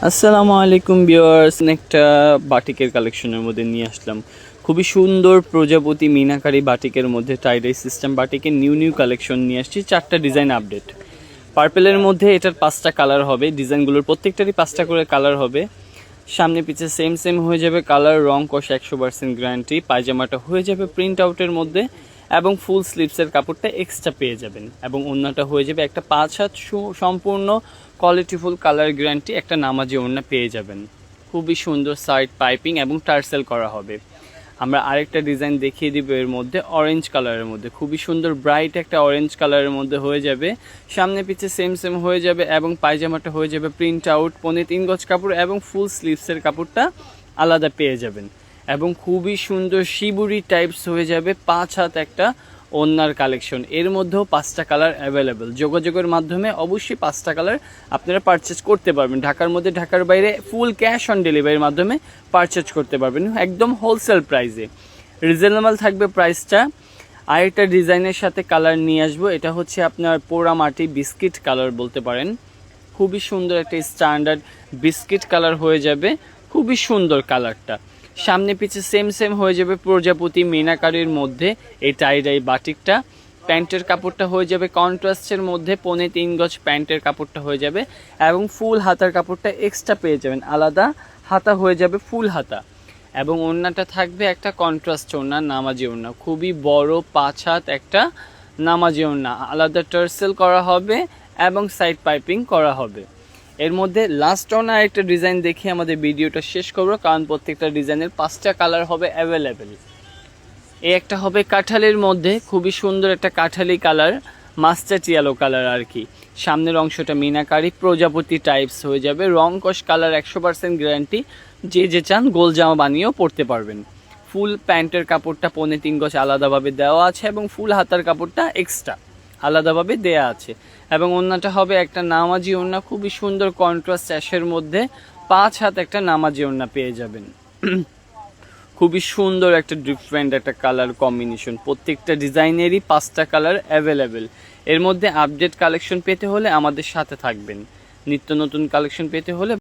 আসসালামু আলাইকুম ভিউয়ার্স, একটা বাটিকের কালেকশনের মধ্যে নিয়ে আসলাম। খুবই সুন্দর প্রজাপতি মিনাকারি বাটিকের মধ্যে টাইডাই সিস্টেম বাটিকের নিউ কালেকশন নিয়ে আসছি। 4টা ডিজাইন আপডেট। পার্পেলের মধ্যে এটার 5টা কালার হবে। ডিজাইনগুলোর প্রত্যেকটারই 5টা করে কালার হবে। সামনে পিছে সেম হয়ে যাবে কালার, রং কষ 100% গ্যারান্টি। পায়জামাটা হয়ে যাবে প্রিন্ট আউটের মধ্যে এবং ফুল স্লিভসের কাপড়টা এক্সট্রা পেয়ে যাবেন। এবং ওড়নাটা হয়ে যাবে একটা 5 হাত সম্পূর্ণ কোয়ালিটিফুল কালার গ্যারান্টি, একটা নামাজি ওড়না পেয়ে যাবেন। খুবই সুন্দর সাইড পাইপিং এবং টার্সেল করা হবে। আমরা আরেকটা ডিজাইন দেখিয়ে দিব এর মধ্যে, অরেঞ্জ কালারের মধ্যে খুবই সুন্দর ব্রাইট একটা অরেঞ্জ কালারের মধ্যে হয়ে যাবে। সামনে পিছে সেম হয়ে যাবে এবং পায়জামাটা হয়ে যাবে প্রিন্ট আউট, 3 গজ কাপড় এবং ফুল স্লিভসের কাপড়টা আলাদা পেয়ে যাবেন। এবং খুবই সুন্দর শিবুরি টাইপস হয়ে যাবে 5 হাত একটা ওড়নার কালেকশন। এর মধ্যেও 5টা কালার অ্যাভেলেবেল। যোগাযোগের মাধ্যমে অবশ্যই 5টা কালার আপনারা পারচেজ করতে পারবেন। ঢাকার মধ্যে, ঢাকার বাইরে ফুল ক্যাশ অন ডেলিভারির মাধ্যমে পারচেজ করতে পারবেন একদম হোলসেল প্রাইসে। রিজনেবল থাকবে প্রাইসটা। আরেকটা ডিজাইনের সাথে কালার নিয়ে আসবো, এটা হচ্ছে আপনার পোড়ামাটি বিস্কিট কালার বলতে পারেন। খুবই সুন্দর একটা স্ট্যান্ডার্ড বিস্কিট কালার হয়ে যাবে, খুবই সুন্দর কালারটা। সামনে পিছে সেম হয়ে যাবে প্রজাপতি মিনাকারির মধ্যে এই টাইডাই বাটিকটা। প্যান্টের কাপড়টা হয়ে যাবে কন্ট্রাস্টের মধ্যে, 3.5 গজ প্যান্টের কাপড়টা হয়ে যাবে এবং ফুল হাতার কাপড়টা এক্সট্রা পেয়ে যাবেন। আলাদা হাতা হয়ে যাবে ফুল হাতা। এবং ওড়নাটা থাকবে একটা কন্ট্রাস্ট ওড়না, নামাজি ওড়না, খুবই বড় 5 হাত একটা নামাজি ওড়না। আলাদা টার্সেল করা হবে এবং সাইড পাইপিং করা হবে। এর মধ্যে লাস্ট অন আরেকটা ডিজাইন দেখে আমাদের ভিডিওটা শেষ করবো, কারণ প্রত্যেকটা ডিজাইনের 5টা কালার হবে অ্যাভেলেবেল। এই একটা হবে কাঁঠালের মধ্যে, খুবই সুন্দর একটা কাঁঠালি কালার, মাস্টার্ড ইয়েলো কালার আর কি। সামনের অংশটা মিনাকারি প্রজাপতি টাইপস হয়ে যাবে, রং কষ কালার 100% গ্যারান্টি। যে চান গোল জামা বানিয়েও পরতে পারবেন। ফুল প্যান্টের কাপড়টা 3.5 গজ আলাদাভাবে দেওয়া আছে এবং ফুল হাতার কাপড়টা এক্সট্রা আলাদাভাবে দেয়া আছে। এবং ওড়নাটা হবে একটা নামাজি ওড়না, খুবই সুন্দর কন্ট্রাস্ট অ্যাশের মধ্যে 5 হাত একটা নামাজি ওড়না পেয়ে যাবেন। খুবই সুন্দর একটা ডিফারেন্ট একটা কালার কম্বিনেশন। প্রত্যেকটা ডিজাইনেরই 5টা কালার অ্যাভেলেবেল। এর মধ্যে আপডেট কালেকশন পেতে হলে আমাদের সাথে থাকবেন। নিত্য নতুন কালেকশন পেতে হলে